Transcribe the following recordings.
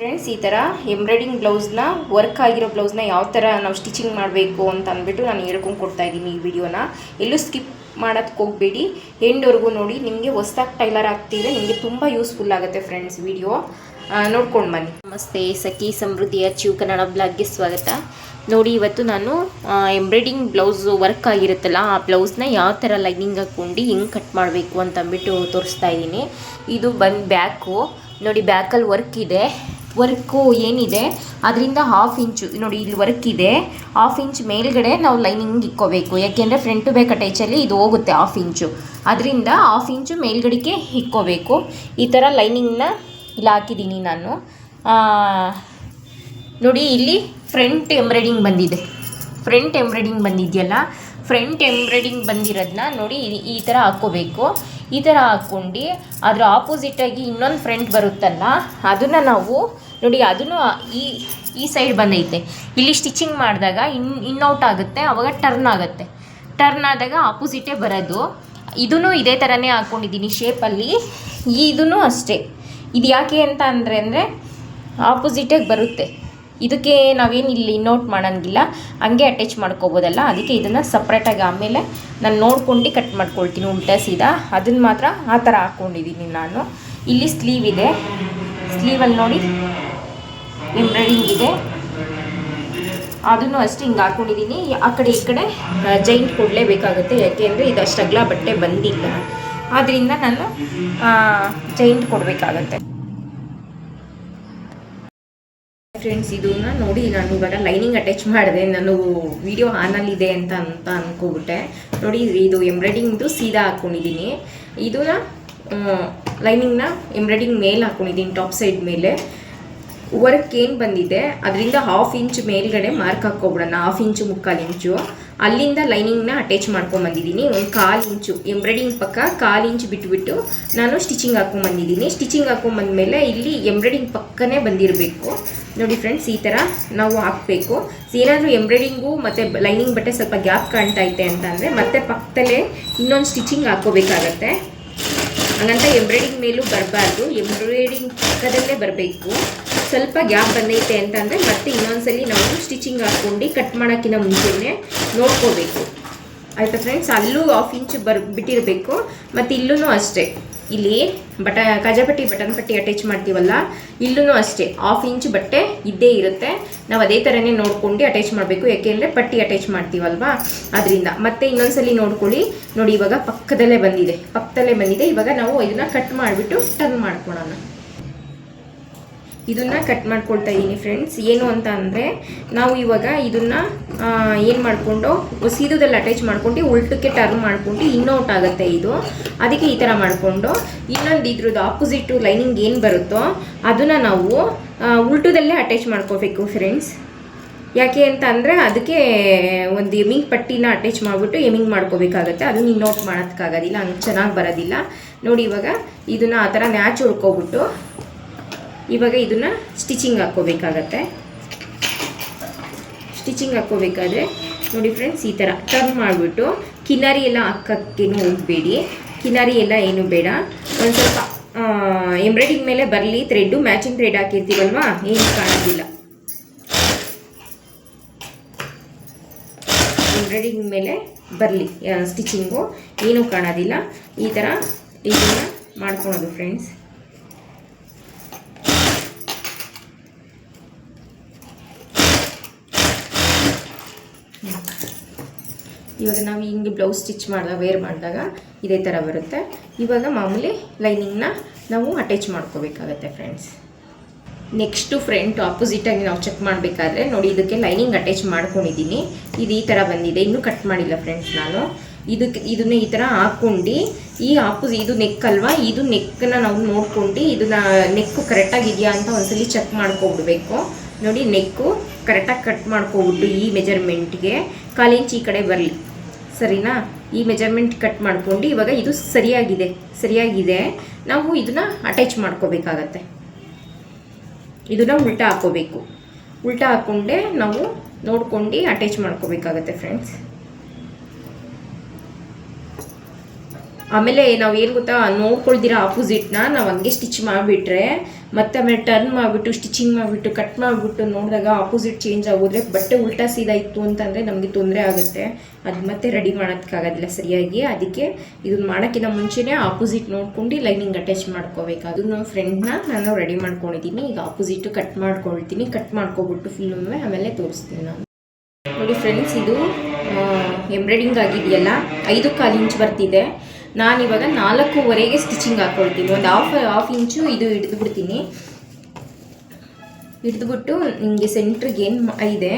Friends, ಈ ಥರ embroidering ಬ್ಲೌಸ್ನ work ಆಗಿರೋ ಬ್ಲೌಸ್ನ ಯಾವ ಥರ ನಾವು ಸ್ಟಿಚಿಂಗ್ ಮಾಡಬೇಕು ಅಂತ ಅಂದ್ಬಿಟ್ಟು ನಾನು ಹೇಳ್ಕೊಂಡು ಕೊಡ್ತಾ ಇದ್ದೀನಿ ಈ ವಿಡಿಯೋನ. ಎಲ್ಲೂ ಸ್ಕಿಪ್ ಮಾಡೋದಕ್ಕೆ ಹೋಗಬೇಡಿ, ಎಂಡ್ವರೆಗೂ ನೋಡಿ. ನಿಮಗೆ ಹೊಸ್ದಾಗಿ ಟೈಲರ್ ಆಗ್ತಿದ್ರೆ ನಿಮಗೆ ತುಂಬ ಯೂಸ್ಫುಲ್ ಆಗುತ್ತೆ ಫ್ರೆಂಡ್ಸ್. ವಿಡಿಯೋ ನೋಡ್ಕೊಂಡು ಬನ್ನಿ. ನಮಸ್ತೆ, ಸಖಿ ಸಮೃದ್ಧಿಯ ಚಿವ್ ಕನ್ನಡ ಬ್ಲಾಗ್ಗೆ ಸ್ವಾಗತ. ನೋಡಿ, ಇವತ್ತು ನಾನು ಎಂಬ್ರಾಯ್ಡಿಂಗ್ ಬ್ಲೌಸ್ ವರ್ಕ್ ಆಗಿರುತ್ತಲ್ಲ, ಆ ಬ್ಲೌಸ್ನ ಯಾವ ಥರ ಲೈನಿಂಗ್ ಹಾಕ್ಕೊಂಡು ಹೆಂಗೆ ಕಟ್ ಮಾಡಬೇಕು ಅಂತ ಅಂದ್ಬಿಟ್ಟು ತೋರಿಸ್ತಾ ಇದ್ದೀನಿ. ಇದು ಬಂದು ಬ್ಯಾಕು ನೋಡಿ, ಬ್ಯಾಕಲ್ಲಿ ವರ್ಕ್ ಇದೆ. ವರ್ಕು ಏನಿದೆ ಅದರಿಂದ 1/2 ಇಂಚು ನೋಡಿ, ಇಲ್ಲಿ ವರ್ಕ್ ಇದೆ. 1/2 ಇಂಚ್ ಮೇಲ್ಗಡೆ ನಾವು ಲೈನಿಂಗ್ ಇಕ್ಕೋಬೇಕು. ಯಾಕೆಂದರೆ ಫ್ರಂಟ್ ಟು ಬ್ಯಾಕ್ ಅಟ್ಯಾಚಲ್ಲಿ ಇದು ಹೋಗುತ್ತೆ 1/2 ಇಂಚು. ಅದರಿಂದ 1/2 ಇಂಚು ಮೇಲ್ಗಡೆಗೆ ಇಕ್ಕೋಬೇಕು. ಈ ಥರ ಲೈನಿಂಗ್ನ ಇಲ್ಲಿ ಹಾಕಿದ್ದೀನಿ ನಾನು. ನೋಡಿ, ಇಲ್ಲಿ ಫ್ರಂಟ್ ಎಂಬ್ರಾಯ್ಡಿಂಗ್ ಬಂದಿದೆ. ಫ್ರಂಟ್ ಎಂಬ್ರಾಯ್ಡಿಂಗ್ ಬಂದಿದೆಯಲ್ಲ, ಫ್ರಂಟ್ ಎಂಬ್ರಾಯ್ಡಿಂಗ್ ಬಂದಿರೋದನ್ನ ನೋಡಿ ಈ ಥರ ಹಾಕ್ಕೋಬೇಕು. ಈ ಥರ ಹಾಕ್ಕೊಂಡು ಅದರ ಆಪೋಸಿಟಾಗಿ ಇನ್ನೊಂದು ಫ್ರಂಟ್ ಬರುತ್ತಲ್ಲ, ಅದನ್ನು ನಾವು ನೋಡಿ, ಅದನ್ನು ಈ ಸೈಡ್ ಬಂದೈತೆ. ಇಲ್ಲಿ ಸ್ಟಿಚಿಂಗ್ ಮಾಡಿದಾಗ ಇನ್ಔಟ್ ಆಗುತ್ತೆ, ಆವಾಗ ಟರ್ನ್ ಆಗುತ್ತೆ. ಟರ್ನ್ ಆದಾಗ ಆಪೋಸಿಟೇ ಬರೋದು. ಇದೂ ಇದೇ ಥರನೇ ಹಾಕ್ಕೊಂಡಿದ್ದೀನಿ ಶೇಪಲ್ಲಿ. ಇದೂ ಅಷ್ಟೇ. ಇದು ಯಾಕೆ ಅಂತ ಅಂದರೆ ಆಪೋಸಿಟಾಗಿ ಬರುತ್ತೆ. ಇದಕ್ಕೆ ನಾವೇನು ಇಲ್ಲಿ ನೋಟ್ ಮಾಡೋಂಗಿಲ್ಲ, ಹಂಗೆ ಅಟ್ಯಾಚ್ ಮಾಡ್ಕೋಬೋದಲ್ಲ. ಅದಕ್ಕೆ ಇದನ್ನು ಸಪ್ರೇಟಾಗಿ ಆಮೇಲೆ ನಾನು ನೋಡ್ಕೊಂಡು ಕಟ್ ಮಾಡ್ಕೊಳ್ತೀನಿ ಉಲ್ಟಾ ಸೀದಾ. ಅದನ್ನು ಮಾತ್ರ ಆ ಥರ ಹಾಕ್ಕೊಂಡಿದ್ದೀನಿ ನಾನು. ಇಲ್ಲಿ ಸ್ಲೀವ್ ಇದೆ. ಸ್ಲೀವಲ್ಲಿ ನೋಡಿ ಎಂಬ್ರಾಯ್ಡಿಂಗ್ ಇದೆ. ಅದನ್ನು ಅಷ್ಟೇ ಹಿಂಗೆ ಹಾಕ್ಕೊಂಡಿದ್ದೀನಿ. ಆ ಕಡೆ ಈ ಕಡೆ ಜೈಂಟ್ ಕೊಡಲೇಬೇಕಾಗುತ್ತೆ. ಯಾಕೆಂದರೆ ಇದು ಅಷ್ಟು ಅಗಲ ಬಟ್ಟೆ ಬಂದಿಲ್ಲ, ಆದ್ದರಿಂದ ನಾನು ಜೈಂಟ್ ಕೊಡಬೇಕಾಗತ್ತೆ ಫ್ರೆಂಡ್ಸ್. ಇದನ್ನ ನೋಡಿ, ನಾನು ಇವಾಗ ಲೈನಿಂಗ್ ಅಟ್ಯಾಚ್ ಮಾಡಿದೆ. ನಾನು ವಿಡಿಯೋ ಆನಲ್ಲಿದೆ ಅಂತ ಅಂದ್ಕೊಬಿಟ್ಟೆ. ನೋಡಿ, ಇದು ಎಂಬ್ರಾಯ್ಡಿಂಗ್ದು ಸೀದಾ ಹಾಕ್ಕೊಂಡಿದ್ದೀನಿ. ಇದನ್ನ ಲೈನಿಂಗ್ನ ಎಂಬ್ರಾಯ್ಡಿಂಗ್ ಮೇಲೆ ಹಾಕ್ಕೊಂಡಿದ್ದೀನಿ, ಟಾಪ್ ಸೈಡ್ ಮೇಲೆ. ವರ್ಕ್ ಏನು ಬಂದಿದೆ ಅದರಿಂದ 1/2 ಇಂಚ್ ಮೇಲ್ಗಡೆ ಮಾರ್ಕ್ ಹಾಕ್ಕೊಬಿಡೋಣ. 1/2 ಇಂಚು 3/4 ಇಂಚು ಅಲ್ಲಿಂದ ಲೈನಿಂಗ್ನ ಅಟ್ಯಾಚ್ ಮಾಡ್ಕೊಂಬಂದಿದ್ದೀನಿ. ಒಂದು 1/4 ಇಂಚು ಎಂಬ್ರಾಯ್ಡಿಂಗ್ ಪಕ್ಕ 1/4 ಇಂಚ್ ಬಿಟ್ಬಿಟ್ಟು ನಾನು ಸ್ಟಿಚಿಂಗ್ ಹಾಕ್ಕೊಂಬಂದಿದ್ದೀನಿ. ಸ್ಟಿಚಿಂಗ್ ಹಾಕ್ಕೊಂಬಂದ್ಮೇಲೆ ಇಲ್ಲಿ ಎಂಬ್ರಾಯ್ಡಿಂಗ್ ಪಕ್ಕನೇ ಬಂದಿರಬೇಕು. ನೋಡಿ ಫ್ರೆಂಡ್ಸ್, ಈ ಥರ ನಾವು ಹಾಕಬೇಕು. ಏನಾದರೂ ಎಂಬ್ರಾಯ್ಡಿಂಗು ಮತ್ತು ಲೈನಿಂಗ್ ಬಟ್ಟೆ ಸ್ವಲ್ಪ ಗ್ಯಾಪ್ ಕಾಣ್ತಾ ಐತೆ ಅಂತ ಅಂದರೆ ಮತ್ತೆ ಪಕ್ಕದಲ್ಲೇ ಇನ್ನೊಂದು ಸ್ಟಿಚಿಂಗ್ ಹಾಕ್ಕೋಬೇಕಾಗತ್ತೆ. ಹಾಗಂತ ಎಂಬ್ರಾಯ್ಡಿಂಗ್ ಮೇಲೂ ಬರಬಾರ್ದು, ಎಂಬ್ರಾಯ್ಡಿಂಗ್ ಪಕ್ಕದಲ್ಲೇ ಬರಬೇಕು. ಸ್ವಲ್ಪ ಗ್ಯಾಪ್ ಬಂದೈತೆ ಅಂತಂದರೆ ಮತ್ತೆ ಇನ್ನೊಂದ್ಸಲಿ ನಾವು ಸ್ಟಿಚಿಂಗ್ ಹಾಕ್ಕೊಂಡು ಕಟ್ ಮಾಡೋಕ್ಕಿಂತ ಮುಂಚೆನೇ ನೋಡ್ಕೋಬೇಕು. ಆಯಿತಾ ಫ್ರೆಂಡ್ಸ್? ಅಲ್ಲೂ 1/2 ಇಂಚು ಬಿಟ್ಟಿರಬೇಕು. ಮತ್ತು ಇಲ್ಲೂ ಅಷ್ಟೇ. ಇಲ್ಲಿ ಕಾಜಾಪಟ್ಟಿ ಬಟನ್ ಪಟ್ಟಿ ಅಟ್ಯಾಚ್ ಮಾಡ್ತೀವಲ್ಲ, ಇಲ್ಲೂ ಅಷ್ಟೇ 1/2 ಇಂಚು ಬಟ್ಟೆ ಇದ್ದೇ ಇರುತ್ತೆ. ನಾವು ಅದೇ ಥರನೇ ನೋಡ್ಕೊಂಡು ಅಟ್ಯಾಚ್ ಮಾಡಬೇಕು. ಯಾಕೆಂದರೆ ಪಟ್ಟಿ ಅಟ್ಯಾಚ್ ಮಾಡ್ತೀವಲ್ವಾ, ಅದರಿಂದ. ಮತ್ತೆ ಇನ್ನೊಂದ್ಸಲಿ ನೋಡ್ಕೊಳ್ಳಿ. ನೋಡಿ, ಇವಾಗ ಪಕ್ಕದಲ್ಲೇ ಬಂದಿದೆ. ಇವಾಗ ನಾವು ಇದನ್ನು ಕಟ್ ಮಾಡಿಬಿಟ್ಟು ಟರ್ನ್ ಮಾಡ್ಕೊಳ್ಳೋಣ. ಇದನ್ನು ಕಟ್ ಮಾಡ್ಕೊಳ್ತಾ ಇದ್ದೀನಿ ಫ್ರೆಂಡ್ಸ್. ಏನು ಅಂತ ಅಂದರೆ, ನಾವು ಇವಾಗ ಇದನ್ನು ಏನು ಮಾಡಿಕೊಂಡು ಸೀದದಲ್ಲಿ ಅಟ್ಯಾಚ್ ಮಾಡ್ಕೊಂಡು ಉಲ್ಟಕ್ಕೆ ಟರ್ನ್ ಮಾಡ್ಕೊಂಡು ಇನ್ನೌಟ್ ಆಗುತ್ತೆ ಇದು. ಅದಕ್ಕೆ ಈ ಥರ ಮಾಡಿಕೊಂಡು ಇನ್ನೊಂದು ಇದ್ರದ್ದು ಆಪೋಸಿಟು ಲೈನಿಂಗ್ ಏನು ಬರುತ್ತೋ ಅದನ್ನು ನಾವು ಉಲ್ಟದಲ್ಲೇ ಅಟ್ಯಾಚ್ ಮಾಡ್ಕೋಬೇಕು ಫ್ರೆಂಡ್ಸ್. ಯಾಕೆ ಅಂತ ಅಂದರೆ ಅದಕ್ಕೆ ಒಂದು ಎಮಿಂಗ್ ಪಟ್ಟಿನ ಅಟ್ಯಾಚ್ ಮಾಡಿಬಿಟ್ಟು ಎಮಿಂಗ್ ಮಾಡ್ಕೋಬೇಕಾಗತ್ತೆ. ಅದು ನೀವು ನೋಟ್ ಮಾಡೋದಕ್ಕಾಗೋದಿಲ್ಲ, ಹಂಗೆ ಚೆನ್ನಾಗಿ ಬರೋದಿಲ್ಲ. ನೋಡಿ, ಇವಾಗ ಇದನ್ನು ಆ ಥರ ನ್ಯಾಚ್ ಉಳ್ಕೊಬಿಟ್ಟು ಇವಾಗ ಇದನ್ನು ಸ್ಟಿಚಿಂಗ್ ಹಾಕ್ಕೋಬೇಕಾಗತ್ತೆ. ಸ್ಟಿಚಿಂಗ್ ಹಾಕ್ಕೋಬೇಕಾದ್ರೆ ನೋಡಿ ಫ್ರೆಂಡ್ಸ್, ಈ ಥರ ಟರ್ನ್ ಮಾಡಿಬಿಟ್ಟು ಕಿನಾರಿ ಎಲ್ಲ ಹಾಕೋಕ್ಕೇನು ಹೋಗಬೇಡಿ. ಕಿನಾರಿ ಎಲ್ಲ ಏನು ಬೇಡ. ಒಂದು ಸ್ವಲ್ಪ ಎಂಬ್ರಾಯ್ಡಿಂಗ್ ಮೇಲೆ ಬರಲಿ ಥ್ರೆಡ್ಡು. ಮ್ಯಾಚಿಂಗ್ ಥ್ರೆಡ್ ಹಾಕಿರ್ತೀವಲ್ವಾ, ಏನು ಕಾಣೋದಿಲ್ಲ. ಎಂಬ್ರಾಯ್ಡಿಂಗ್ ಮೇಲೆ ಬರಲಿ ಸ್ಟಿಚಿಂಗು, ಏನೂ ಕಾಣೋದಿಲ್ಲ. ಈ ಥರ ಇದನ್ನು ಮಾಡ್ಕೊಳೋದು ಫ್ರೆಂಡ್ಸ್. ಇವಾಗ ನಾವು ಹಿಂಗೆ ಬ್ಲೌಸ್ ಸ್ಟಿಚ್ ವೇರ್ ಮಾಡಿದಾಗ ಇದೇ ಥರ ಬರುತ್ತೆ. ಇವಾಗ ಮಾಮೂಲಿ ಲೈನಿಂಗ್ನ ನಾವು ಅಟ್ಯಾಚ್ ಮಾಡ್ಕೋಬೇಕಾಗತ್ತೆ ಫ್ರೆಂಡ್ಸ್. ನೆಕ್ಸ್ಟು ಫ್ರಂಟ್ ಆಪೋಸಿಟಾಗಿ ನಾವು ಚೆಕ್ ಮಾಡಬೇಕಾದ್ರೆ ನೋಡಿ, ಇದಕ್ಕೆ ಲೈನಿಂಗ್ ಅಟ್ಯಾಚ್ ಮಾಡ್ಕೊಂಡಿದ್ದೀನಿ. ಇದು ಈ ಥರ ಬಂದಿದೆ, ಇನ್ನೂ ಕಟ್ ಮಾಡಿಲ್ಲ ಫ್ರೆಂಡ್ಸ್ ನಾನು. ಇದನ್ನ ಈ ಥರ ಹಾಕ್ಕೊಂಡು ಇದು ನೆಕ್ ಅಲ್ವಾ, ಇದು ನೆಕ್ಕನ್ನು ನಾವು ನೋಡ್ಕೊಂಡು ಇದನ್ನು ನೆಕ್ಕು ಕರೆಕ್ಟಾಗಿದೆಯಾ ಅಂತ ಒಂದ್ಸಲಿ ಚೆಕ್ ಮಾಡ್ಕೊಬಿಡ್ಬೇಕು. ನೋಡಿ, ನೆಕ್ಕು ಕರೆಕ್ಟಾಗಿ ಕಟ್ ಮಾಡ್ಕೊಬಿಟ್ಟು ಈ ಮೆಜರ್ಮೆಂಟ್ಗೆ 1/4 ಇಂಚ್ ಈ ಕಡೆ ಬರಲಿ, ಸರಿನಾ? ಈ ಮೆಜರ್ಮೆಂಟ್ ಕಟ್ ಮಾಡ್ಕೊಂಡು ಇವಾಗ ಇದು ಸರಿಯಾಗಿದೆ. ನಾವು ಇದನ್ನು ಅಟ್ಯಾಚ್ ಮಾಡ್ಕೋಬೇಕಾಗತ್ತೆ. ಇದನ್ನು ಉಲ್ಟಾ ಹಾಕ್ಕೋಬೇಕು. ಉಲ್ಟಾ ಹಾಕ್ಕೊಂಡೆ ನಾವು ನೋಡ್ಕೊಂಡು ಅಟ್ಯಾಚ್ ಮಾಡ್ಕೋಬೇಕಾಗತ್ತೆ ಫ್ರೆಂಡ್ಸ್. ಆಮೇಲೆ ನಾವು ಏನು ಗೊತ್ತಾ, ನೋಡ್ಕೊಳ್ದಿರ ಆಪೋಸಿಟ್ನ ನಾವು ಹಂಗೆ ಸ್ಟಿಚ್ ಮಾಡಿಬಿಟ್ರೆ ಮತ್ತೆ ಆಮೇಲೆ ಟರ್ನ್ ಮಾಡಿಬಿಟ್ಟು ಸ್ಟಿಚಿಂಗ್ ಮಾಡಿಬಿಟ್ಟು ಕಟ್ ಮಾಡಿಬಿಟ್ಟು ನೋಡಿದಾಗ ಆಪೋಸಿಟ್ ಚೇಂಜ್ ಆಗೋದ್ರೆ ಬಟ್ಟೆ ಉಲ್ಟಾ ಸೀದಾ ಇತ್ತು ಅಂತಂದರೆ ನಮಗೆ ತೊಂದರೆ ಆಗುತ್ತೆ. ಅದು ಮತ್ತೆ ರೆಡಿ ಮಾಡೋದಕ್ಕಾಗೋದಿಲ್ಲ ಸರಿಯಾಗಿ. ಅದಕ್ಕೆ ಇದನ್ನು ಮಾಡೋಕ್ಕಿಂತ ಮುಂಚೆನೇ ಆಪೋಸಿಟ್ ನೋಡ್ಕೊಂಡು ಲೈನಿಂಗ್ ಅಟ್ಯಾಚ್ ಮಾಡ್ಕೋಬೇಕು. ಅದನ್ನು ಫ್ರೆಂಡ್ನ ನಾನು ರೆಡಿ ಮಾಡ್ಕೊಂಡಿದ್ದೀನಿ. ಈಗ ಆಪೋಸಿಟು ಕಟ್ ಮಾಡ್ಕೊಳ್ತೀನಿ. ಕಟ್ ಮಾಡ್ಕೊಬಿಟ್ಟು ಫುಲ್ಲೊಮ್ಮೆ ಆಮೇಲೆ ತೋರಿಸ್ತೀನಿ ನಾನು. ನೋಡಿ ಫ್ರೆಂಡ್ಸ್, ಇದು ಎಂಬ್ರಾಯ್ಡಿಂಗ್ ಆಗಿದೆಯಲ್ಲ 5.25 ಇಂಚ್ ಬರ್ತಿದೆ. ನಾನಿವಾಗ 4.25ಗೆ ಸ್ಟಿಚಿಂಗ್ ಹಾಕ್ಕೊಳ್ತೀನಿ. ಒಂದು ಹಾಫ್ ಇಂಚು ಇದು ಹಿಡಿದುಬಿಡ್ತೀನಿ. ಹಿಡಿದುಬಿಟ್ಟು ನಿಮಗೆ ಸೆಂಟ್ರಿಗೆ ಏನು ಇದೆ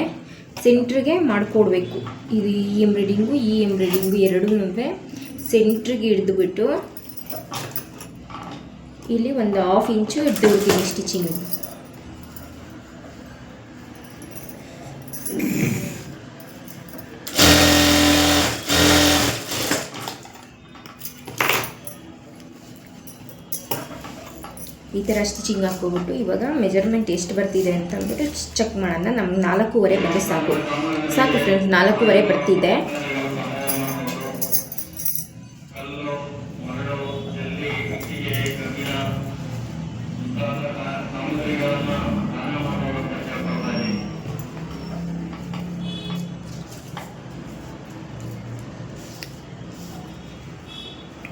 ಸೆಂಟ್ರಿಗೆ ಮಾಡಿಕೊಡ್ಬೇಕು. ಇದು ಈ ಎಂಬ್ರಾಯ್ಡಿಂಗು ಎರಡೂ ಸೆಂಟ್ರಿಗೆ ಹಿಡಿದುಬಿಟ್ಟು ಇಲ್ಲಿ ಒಂದು ಹಾಫ್ ಇಂಚು ಹಿಡಿದುಬಿಡ್ತೀನಿ ಸ್ಟಿಚಿಂಗ್. ಈ ಥರ ಸ್ಟಿಚಿಂಗ್ ಹಾಕ್ಕೊಬಿಟ್ಟು ಇವಾಗ ಮೆಜರ್ಮೆಂಟ್ ಎಷ್ಟು ಬರ್ತಿದೆ ಅಂತ ಅಂದ್ಬಿಟ್ಟು ಚೆಕ್ ಮಾಡೋಣ. ನಮ್ಗೆ 4.25 ಬಂದರೆ ಸಾಕು ಫ್ರೆಂಡ್ಸ್. 4.25 ಬರ್ತಿದೆ.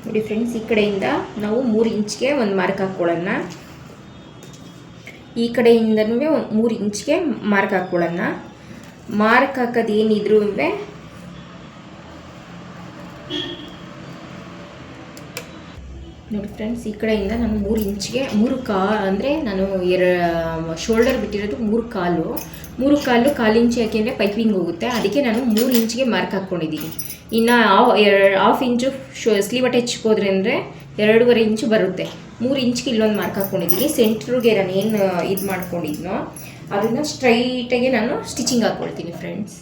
ನೋಡಿ ಫ್ರೆಂಡ್ಸ್, ಈ ಕಡೆಯಿಂದ ನಾವು 3 ಇಂಚ್ಗೆ ಒಂದು ಮಾರ್ಕ್ ಹಾಕ್ಕೊಳ್ಳೋಣ. ಈ ಕಡೆಯಿಂದನೂ 3 ಇಂಚ್ಗೆ ಮಾರ್ಕ್ ಹಾಕ್ಕೊಳ್ಳೋಣ. ಮಾರ್ಕ್ ಹಾಕೋದು ಏನಿದ್ರು ನೋಡಿ ಫ್ರೆಂಡ್ಸ್, ಈ ಕಡೆಯಿಂದ ನಾನು 3 ಇಂಚ್ಗೆ 3 ಅಂದರೆ ನಾನು ಶೋಲ್ಡರ್ ಬಿಟ್ಟಿರೋದು 3 ಇಂಚ್ ಯಾಕೆಂದರೆ ಪೈಪಿಂಗ್ ಹೋಗುತ್ತೆ. ಅದಕ್ಕೆ ನಾನು 3 ಇಂಚ್ಗೆ ಮಾರ್ಕ್ ಹಾಕ್ಕೊಂಡಿದ್ದೀನಿ. ಇನ್ನು ಹಾಫ್ ಇಂಚು ಸ್ಲೀವ್ ಅಟ್ಯಾಚ್ ಹೋದ್ರೆ ಅಂದರೆ 2.25 ಇಂಚು ಬರುತ್ತೆ. 3 ಇಂಚ್ಗೆ ಇಲ್ಲೊಂದು ಮಾರ್ಕ್ ಹಾಕ್ಕೊಂಡಿದ್ದೀನಿ. ಸೆಂಟ್ರಿಗೆ ನಾನು ಏನು ಇದು ಮಾಡ್ಕೊಂಡಿದ್ನೋ ಅದನ್ನು ಸ್ಟ್ರೈಟಾಗಿ ನಾನು ಸ್ಟಿಚಿಂಗ್ ಹಾಕ್ಕೊಳ್ತೀನಿ ಫ್ರೆಂಡ್ಸ್.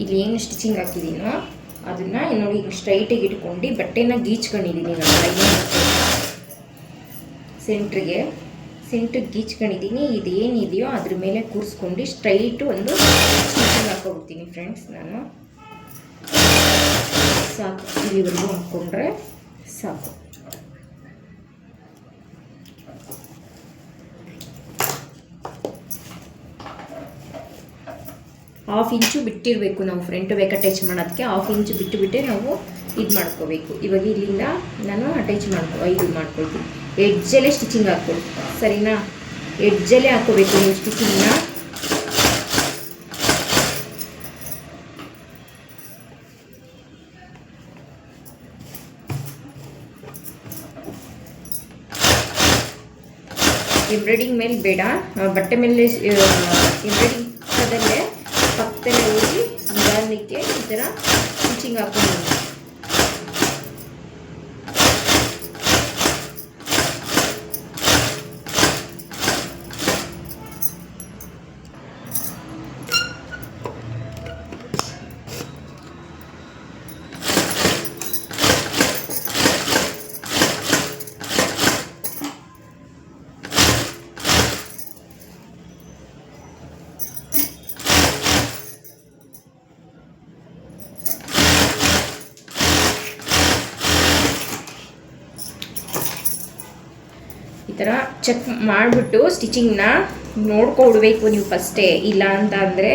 ಇಲ್ಲಿ ಏನು ಸ್ಟಿಚಿಂಗ್ ಹಾಕಿದ್ದೀನೋ ಅದನ್ನು ನೋಡಿ ಈಗ ಸ್ಟ್ರೈಟಾಗಿ ಇಟ್ಕೊಂಡು ಬಟ್ಟೆನ ಗೀಚ್ಕೊಂಡಿದ್ದೀನಿ. ನಾನು ಸೆಂಟ್ರಿಗೆ ಗೀಚ್ಕೊಂಡಿದ್ದೀನಿ. ಇದೇನಿದೆಯೋ ಅದ್ರ ಮೇಲೆ ಕೂರಿಸ್ಕೊಂಡು ಸ್ಟ್ರೈಟು ಒಂದು ಸ್ಟಿಚಿಂಗ್ ಹಾಕ್ಕೊಳ್ತೀನಿ ಫ್ರೆಂಡ್ಸ್. ನಾನು ಸಾಕು, ಇಲ್ಲಿವರೆಗೂ ಹಾಕ್ಕೊಂಡ್ರೆ ಸಾಕು. ಹಾಫ್ ಇಂಚು ಬಿಟ್ಟಿರಬೇಕು ನಾವು ಫ್ರಂಟ್ ಬ್ಯಾಕ್ ಅಟ್ಯಾಚ್ ಮಾಡೋದಕ್ಕೆ. ಹಾಫ್ ಇಂಚು ಬಿಟ್ಟುಬಿಟ್ಟೆ ನಾವು ಇದು ಮಾಡ್ಕೋಬೇಕು. ಇವಾಗ ಇಲ್ಲಿಂದ ನಾನು ಅಟ್ಯಾಚ್ ಮಾಡ್ಕೊಳ್ತೀನಿ. ಎಡ್ಜಲ್ಲೇ ಸ್ಟಿಚಿಂಗ್ ಹಾಕ್ಕೊಳ್ಳಿ, ಸರಿನಾ? ಎಡ್ಜಲ್ಲೇ ಹಾಕ್ಕೋಬೇಕು ನೀವು ಸ್ಟಿಚಿಂಗ್ನ. ಎಂಬ್ರಾಯ್ಡಿಂಗ್ ಮೇಲೆ ಬೇಡ, ಬಟ್ಟೆ ಮೇಲೆ ಎಂಬ್ರಾಯ್ಡಿಂಗ್ ಪಕ್ಕದಲ್ಲೇ ಹೋಗಿ ನಿಧಾನಕ್ಕೆ ಈ ಥರ ಸ್ಟಿಚಿಂಗ್ ಹಾಕ್ಕೊಂಡು ಈ ಥರ ಚೆಕ್ ಮಾಡಿಬಿಟ್ಟು ಸ್ಟಿಚಿಂಗ್ನ ನೋಡ್ಕೊಡ್ಬೇಕು ನೀವು ಫಸ್ಟೇ. ಇಲ್ಲ ಅಂತ ಅಂದರೆ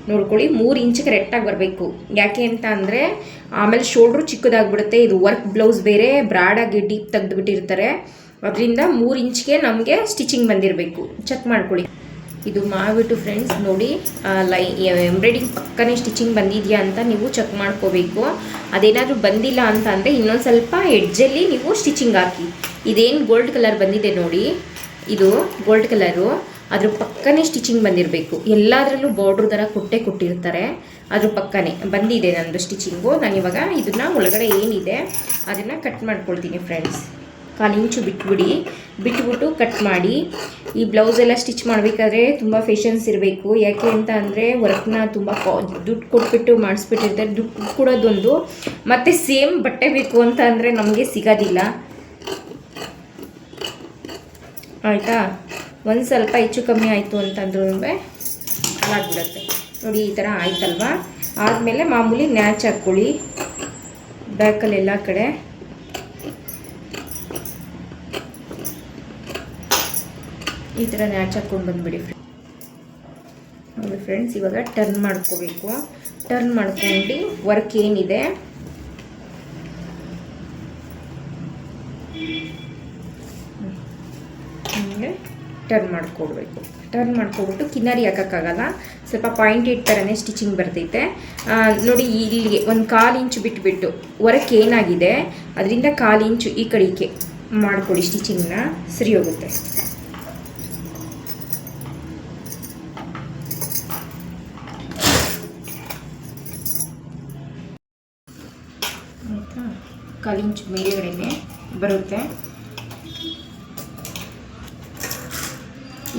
ನೋಡ್ಕೊಳ್ಳಿ 3 ಇಂಚ್ ಕರೆಕ್ಟಾಗಿ ಬರಬೇಕು. ಯಾಕೆ ಅಂತ ಅಂದರೆ ಆಮೇಲೆ ಶೋಲ್ಡ್ರು ಚಿಕ್ಕದಾಗ್ಬಿಡುತ್ತೆ. ಇದು ವರ್ಕ್ ಬ್ಲೌಸ್ ಬೇರೆ ಬ್ರಾಡಾಗಿ ಡೀಪ್ ತೆಗೆದುಬಿಟ್ಟಿರ್ತಾರೆ. ಅದರಿಂದ 3 ಇಂಚ್ಗೆ ನಮಗೆ ಸ್ಟಿಚಿಂಗ್ ಬಂದಿರಬೇಕು. ಚೆಕ್ ಮಾಡ್ಕೊಳ್ಳಿ. ಇದು ಮಾಡಿಬಿಟ್ಟು ಫ್ರೆಂಡ್ಸ್ ನೋಡಿ ಎಂಬ್ರಾಯ್ಡಿಂಗ್ ಪಕ್ಕನೇ ಸ್ಟಿಚಿಂಗ್ ಬಂದಿದೆಯಾ ಅಂತ ನೀವು ಚೆಕ್ ಮಾಡ್ಕೋಬೇಕು. ಅದೇನಾದರೂ ಬಂದಿಲ್ಲ ಅಂತ ಅಂದರೆ ಇನ್ನೊಂದು ಸ್ವಲ್ಪ ಎಡ್ಜಲ್ಲಿ ನೀವು ಸ್ಟಿಚಿಂಗ್ ಹಾಕಿ. ಇದೇನು ಗೋಲ್ಡ್ ಕಲರ್ ಬಂದಿದೆ ನೋಡಿ, ಇದು ಗೋಲ್ಡ್ ಕಲರು, ಅದ್ರ ಪಕ್ಕನೇ ಸ್ಟಿಚಿಂಗ್ ಬಂದಿರಬೇಕು. ಎಲ್ಲದರಲ್ಲೂ ಬಾರ್ಡ್ರ್ ಥರ ಕೊಟ್ಟಿರ್ತಾರೆ, ಅದ್ರ ಪಕ್ಕನೇ ಬಂದಿದೆ ನನ್ನದು ಸ್ಟಿಚಿಂಗು. ನಾನಿವಾಗ ಇದನ್ನು ಒಳಗಡೆ ಏನಿದೆ ಅದನ್ನು ಕಟ್ ಮಾಡ್ಕೊಳ್ತೀನಿ ಫ್ರೆಂಡ್ಸ್. 1 ಇಂಚು ಬಿಟ್ಬಿಟ್ಟು ಕಟ್ ಮಾಡಿ. ಈ ಬ್ಲೌಸೆಲ್ಲ ಸ್ಟಿಚ್ ಮಾಡಬೇಕಾದ್ರೆ ತುಂಬ ಪೇಷನ್ಸ್ ಇರಬೇಕು. ಯಾಕೆ ಅಂತ ಅಂದರೆ ವರ್ಕ್ನ ತುಂಬ ದುಡ್ಡು ಕೊಟ್ಬಿಟ್ಟು ಮಾಡಿಸ್ಬಿಟ್ಟಿರ್ತಾರೆ. ದುಡ್ಡು ಕೊಡೋದೊಂದು, ಮತ್ತು ಸೇಮ್ ಬಟ್ಟೆ ಬೇಕು ಅಂತ ಅಂದರೆ ನಮಗೆ ಸಿಗೋದಿಲ್ಲ, ಆಯಿತಾ? ಒಂದು ಸ್ವಲ್ಪ ಹೆಚ್ಚು ಕಮ್ಮಿ ಆಯಿತು ಅಂತಂದ್ರೂ ಆಗಿಬಿಡುತ್ತೆ. ನೋಡಿ ಈ ಥರ ಆಯ್ತಲ್ವಾ? ಆದಮೇಲೆ ಮಾಮೂಲಿ ನ್ಯಾಚ್ ಹಾಕ್ಕೊಳ್ಳಿ ಬ್ಯಾಕಲ್ಲಿ ಎಲ್ಲ ಕಡೆ. ಈ ಥರ ನ್ಯಾಚ್ ಹಾಕ್ಕೊಂಡು ಬಂದುಬಿಡಿ ನೋಡಿ ಫ್ರೆಂಡ್ಸ್. ಇವಾಗ ಟರ್ನ್ ಮಾಡ್ಕೋಬೇಕು. ಟರ್ನ್ ಮಾಡ್ಕೊಂಡು ವರ್ಕ್ ಏನಿದೆ ಹಂಗೆ ಟರ್ನ್ ಮಾಡ್ಕೊಡ್ಬೇಕು. ಟರ್ನ್ ಮಾಡ್ಕೊಬಿಟ್ಟು ಕಿನ್ನರಿ ಹಾಕೋಕ್ಕಾಗಲ್ಲ, ಸ್ವಲ್ಪ ಪಾಯಿಂಟೆಡ್ ಥರನೇ ಸ್ಟಿಚಿಂಗ್ ಬರ್ತೈತೆ ನೋಡಿ. ಇಲ್ಲಿಗೆ ಒಂದು 1/4 ಇಂಚು ಬಿಟ್ಬಿಟ್ಟು ವರ್ಕ್ ಏನಾಗಿದೆ ಅದರಿಂದ 1/4 ಇಂಚು ಈ ಕಡೆಗೆ ಮಾಡಿಕೊಡಿ. ಸ್ಟಿಚಿಂಗ್ನ ಸರಿ ಹೋಗುತ್ತೆ. ಆಯಿತಾ? 1/4 ಇಂಚು ಮೇಲ್ಗಡೆನೆ ಬರುತ್ತೆ.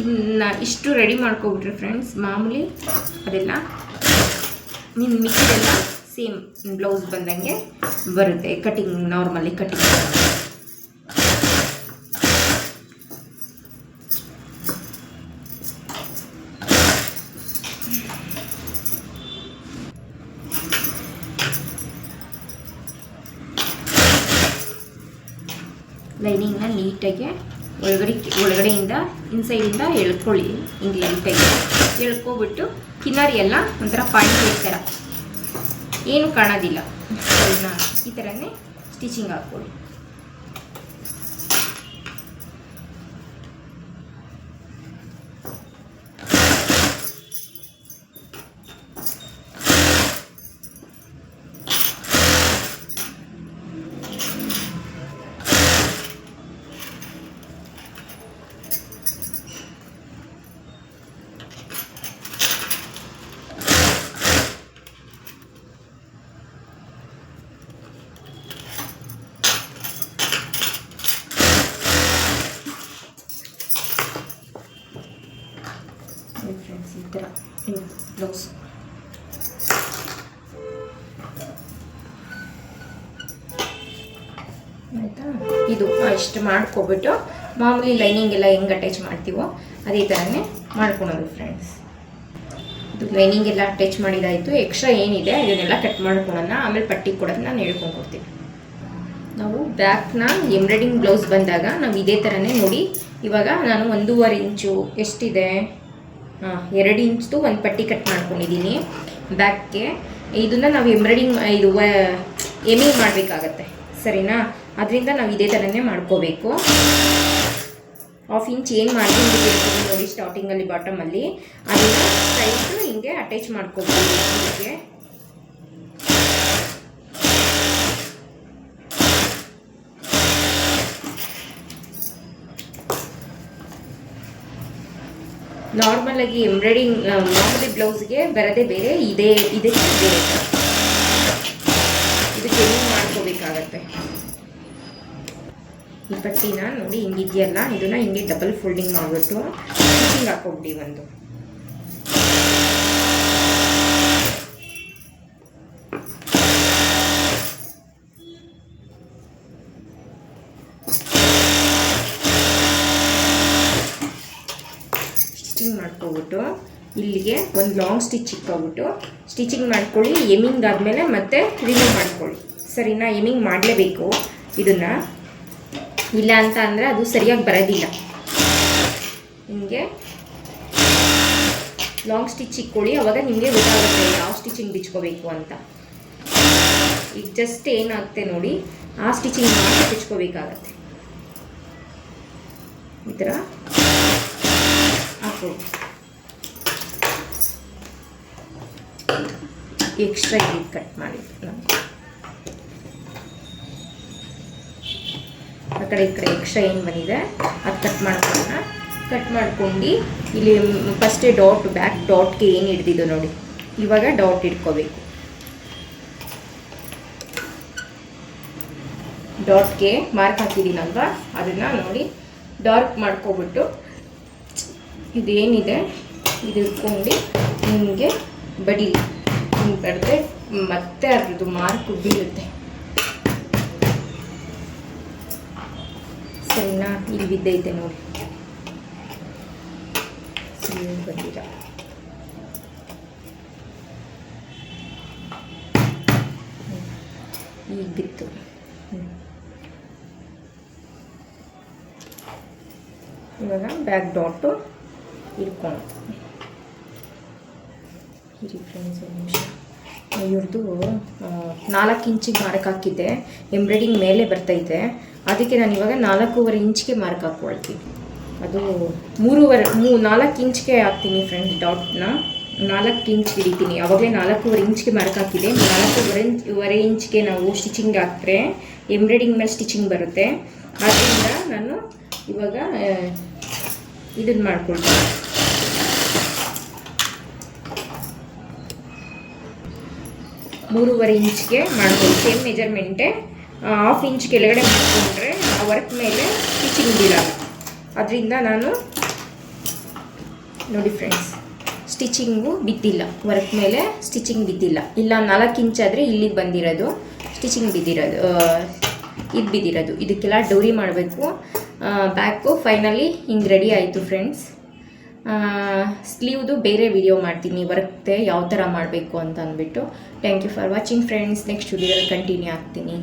ಇನ್ನು ಇಷ್ಟು ರೆಡಿ ಮಾಡ್ಕೊಬಿಟ್ರೆ ಫ್ರೆಂಡ್ಸ್, ಮಾಮೂಲಿ ಅದೆಲ್ಲ ಮಿಕ್ಕಿದೆಲ್ಲ ಸೇಮ್ ಬ್ಲೌಸ್ ಬಂದಂಗೆ ಬರುತ್ತೆ. ಕಟಿಂಗ್ ನಾರ್ಮಲಿ ಕಟಿಂಗ್ ಲೈನಿಂಗ್ನ ನೀಟಾಗಿ ಒಳಗಡೆಯಿಂದ ಇನ್ಸೈಡಿಂದ ಎಳ್ಕೊಳ್ಳಿ. ಹಿಂಗೆ ಲೈಟಾಗಿ ಎಳ್ಕೊಬಿಟ್ಟು ಕಿನ್ನರಿ ಎಲ್ಲ ಒಂಥರ ಪಾಯಿಂಟ್ ಥರ ಏನು ಕಾಣೋದಿಲ್ಲ. ಅದನ್ನ ಈ ಥರನೇ ಸ್ಟಿಚಿಂಗ್ ಹಾಕ್ಕೊಳ್ಳಿ. ಫ್ರೆಂಡ್ಸ್ ಈ ಥರ ಬ್ಲೌಸ್ ಆಯಿತಾ? ಇದು ಇಷ್ಟು ಮಾಡ್ಕೊಬಿಟ್ಟು ಮಾಮೂಲಿ ಲೈನಿಂಗ್ ಎಲ್ಲ ಹೆಂಗೆ ಅಟ್ಯಾಚ್ ಮಾಡ್ತೀವೋ ಅದೇ ಥರನೇ ಮಾಡ್ಕೊಳೋದು ಫ್ರೆಂಡ್ಸ್. ಇದು ಲೈನಿಂಗ್ ಎಲ್ಲ ಅಟ್ಯಾಚ್ ಮಾಡಿದಾಯಿತು. ಎಕ್ಸ್ಟ್ರಾ ಏನಿದೆ ಇದನ್ನೆಲ್ಲ ಕಟ್ ಮಾಡ್ಕೊಳ್ಳೋಣ, ಆಮೇಲೆ ಪಟ್ಟಿ ಕೊಡೋದನ್ನ ನಾನು ಹೇಳ್ಕೊಂಡು ಕೊಡ್ತೀನಿ. ನಾವು ಬ್ಯಾಕ್ನ ಎಂಬ್ರಾಯ್ಡಿಂಗ್ ಬ್ಲೌಸ್ ಬಂದಾಗ ನಾವು ಇದೇ ಥರನೇ ನೋಡಿ. ಇವಾಗ ನಾನು 1.5 ಇಂಚು ಎಷ್ಟಿದೆ 2 ಇಂಚ್ದು ಒಂದು ಪಟ್ಟಿ ಕಟ್ ಮಾಡ್ಕೊಂಡಿದ್ದೀನಿ ಬ್ಯಾಕ್ಗೆ. ಇದನ್ನು ನಾವು ಎಂಬ್ರಾಯ್ಡಿಂಗ್ ಎಮಿಂಗ್ ಮಾಡಬೇಕಾಗತ್ತೆ, ಸರಿನಾ? ಅದರಿಂದ ನಾವು ಇದೇ ಥರನೇ ಮಾಡ್ಕೋಬೇಕು. 1/2 ಇಂಚ್ ಏನು ಮಾಡ್ಕೊಂಡಿರ್ತೀವಿ ನೋಡಿ ಸ್ಟಾರ್ಟಿಂಗಲ್ಲಿ ಬಾಟಮಲ್ಲಿ, ಅದನ್ನು ಸೈಡ್ ಹಿಂಗೆ ಅಟ್ಯಾಚ್ ಮಾಡ್ಕೋಬೇಕು. ಹೀಗೆ ನಾರ್ಮಲಾಗಿ ಎಂಬ್ರಾಯ್ಡಿಂಗ್ ಮಾಮೂಲಿ ಬ್ಲೌಸ್ಗೆ ಬರೋದೇ ಬೇರೆ, ಇದಕ್ಕೆ ಬೇರೆ ಇದಕ್ಕೆ ಹೆಂಗೆ ಮಾಡ್ಕೋಬೇಕಾಗತ್ತೆ. ಈ ಪಟ್ಟಿನ ನೋಡಿ ಹಿಂಗಿದೆಯಲ್ಲ, ಇದನ್ನು ಹಿಂಗೆ ಡಬಲ್ ಫೋಲ್ಡಿಂಗ್ ಮಾಡಿಬಿಟ್ಟು ಸ್ಟಿಚಿಂಗ್ ಹಾಕ್ಕೊಬಿಡಿ. ಒಂದು ಸ್ಟಿಚಿಂಗ್ ಮಾಡ್ಕೊಬಿಟ್ಟು ಇಲ್ಲಿಗೆ ಒಂದು ಲಾಂಗ್ ಸ್ಟಿಚ್ ಇಟ್ಕೊಬಿಟ್ಟು ಸ್ಟಿಚಿಂಗ್ ಮಾಡ್ಕೊಳ್ಳಿ. ಎಮಿಂಗ್ ಆದಮೇಲೆ ಮತ್ತೆ ರಿಮೂವ್ ಮಾಡ್ಕೊಳ್ಳಿ, ಸರಿನಾ? ಎಮಿಂಗ್ ಮಾಡಲೇಬೇಕು ಇದನ್ನು, ಇಲ್ಲ ಅಂತ ಅಂದರೆ ಅದು ಸರಿಯಾಗಿ ಬರೋದಿಲ್ಲ. ಹಿಂಗೆ ಲಾಂಗ್ ಸ್ಟಿಚ್ ಇಟ್ಕೊಳ್ಳಿ, ಅವಾಗ ನಿಮಗೆ ಗೊತ್ತಾಗುತ್ತೆ ಯಾವ ಸ್ಟಿಚಿಂಗ್ ಬಿಚ್ಕೋಬೇಕು ಅಂತ. ಈಗ ಜಸ್ಟ್ ಏನಾಗುತ್ತೆ ನೋಡಿ, ಆ ಸ್ಟಿಚಿಂಗ್ ಮಾತ್ರ ಬಿಚ್ಕೋಬೇಕಾಗತ್ತೆ. ಈ ಥರ ಹಾಕ್ಕೊಳ್ಳಿ. ಎಕ್ಸ್ಟ್ರಾ ಇದು ಕಟ್ ಮಾಡಿದ್ದು ನಾನು ಆ ಕಡೆ ಈ ಕಡೆ ಎಕ್ಸ್ಟ್ರಾ ಏನು ಬಂದಿದೆ ಅದು ಕಟ್ ಮಾಡ್ಕೊಳ್ಳೋಣ. ಕಟ್ ಮಾಡ್ಕೊಂಡು ಇಲ್ಲಿ ಫಸ್ಟೇ ಡಾಟ್ ಬ್ಯಾಕ್ ಡಾಟ್ಗೆ ಏನು ಹಿಡ್ದಿದ್ದು ನೋಡಿ, ಇವಾಗ ಡಾಟ್ ಇಟ್ಕೋಬೇಕು. ಡಾಟ್ಗೆ ಮಾರ್ಕ್ ಹಾಕಿದ್ದೀನಲ್ವಾ, ಅದನ್ನು ನೋಡಿ ಡಾರ್ಕ್ ಮಾಡ್ಕೊಬಿಟ್ಟು ಇದೇನಿದೆ ಇದು ಇಟ್ಕೊಂಡು ನಿಮಗೆ ಬಡಿ ಹಿಂಗೆ ಬಡಿದ್ರೆ ಮತ್ತೆ ಅದ್ರದ್ದು ಮಾರ್ಕ್ ಬೀಳುತ್ತೆ, ಸರಿನಾ? ಇಲ್ಲಿ ಬಿದ್ದೈತೆ ನೋಡಿ, ಸರಿ ಬಂದಿರ. ಈಗ ಬಿತ್ತು. ಇವಾಗ ಬ್ಯಾಕ್ ಡಾಟು ಇಟ್ಕೊಂಡು ಇರಿ ಫ್ರೆಂಡ್ಸ್ ಒಂದು ನಿಮಿಷ. ಇವ್ರದ್ದು 4 ಇಂಚಿಗೆ ಮಾರ್ಕ್ ಹಾಕಿದ್ದೆ, ಎಂಬ್ರಾಯ್ಡಿಂಗ್ ಮೇಲೆ ಬರ್ತೈತೆ, ಅದಕ್ಕೆ ನಾನು ಇವಾಗ 4.5 ಇಂಚ್ಗೆ ಮಾರ್ಕ್ ಹಾಕ್ಕೊಳ್ತೀನಿ. ಅದು 4 ಇಂಚ್ಗೆ ಹಾಕ್ತೀನಿ ಫ್ರೆಂಡ್ಸ್. ಡಾಟ್ನ 4 ಇಂಚ್ ಹಿಡಿತೀನಿ. ಆವಾಗಲೇ 4.5 ಇಂಚ್ಗೆ ಮಾರ್ಕ್ ಹಾಕಿದೆ. 4.5 ಇಂಚ್ಗೆ ನಾವು ಸ್ಟಿಚಿಂಗ್ ಹಾಕಿದ್ರೆ ಎಂಬ್ರಾಯ್ಡಿಂಗ್ ಮೇಲೆ ಸ್ಟಿಚಿಂಗ್ ಬರುತ್ತೆ. ಆದ್ದರಿಂದ ನಾನು ಇವಾಗ ಇದನ್ನು ಮಾಡ್ಕೊಳ್ತೀನಿ. 3.5 ಇಂಚ್ಗೆ ಮಾಡ್ಕೊಳ್ಳಿ. ಸೇಮ್ ಮೆಜರ್ಮೆಂಟೇ, 1/2 ಇಂಚ್ ಕೆಳಗಡೆ ಮಾಡಿಕೊಂಡ್ರೆ ಆ ವರ್ಕ್ ಮೇಲೆ ಸ್ಟಿಚಿಂಗ್ ಬೀಳಲ್ಲ. ಅದರಿಂದ ನಾನು ನೋಡಿ ಫ್ರೆಂಡ್ಸ್, ಸ್ಟಿಚಿಂಗು ಬಿದ್ದಿಲ್ಲ, ವರ್ಕ್ ಮೇಲೆ ಸ್ಟಿಚಿಂಗ್ ಬಿದ್ದಿಲ್ಲ. ಇಲ್ಲ 4 ಇಂಚ್ ಆದರೆ ಇಲ್ಲಿಗೆ ಬಂದಿರೋದು ಸ್ಟಿಚಿಂಗ್ ಬಿದ್ದಿರೋದು, ಇದು ಬಿದ್ದಿರೋದು. ಇದಕ್ಕೆಲ್ಲ ಡೋರಿ ಮಾಡಬೇಕು. ಬ್ಯಾಕು ಫೈನಲಿ ಹಿಂಗೆ ರೆಡಿ ಆಯಿತು ಫ್ರೆಂಡ್ಸ್. ಸ್ಲೀವ್ದು ಬೇರೆ ವಿಡಿಯೋ ಮಾಡ್ತೀನಿ, ವರ್ಕ್ತೆ ಯಾವ ಥರ ಮಾಡಬೇಕು ಅಂತ ಅಂದ್ಬಿಟ್ಟು. Thank you for watching friends. Next ವಿಡಿಯೋದಲ್ಲಿ ಕಂಟಿನ್ಯೂ ಆಗ್ತೀನಿ.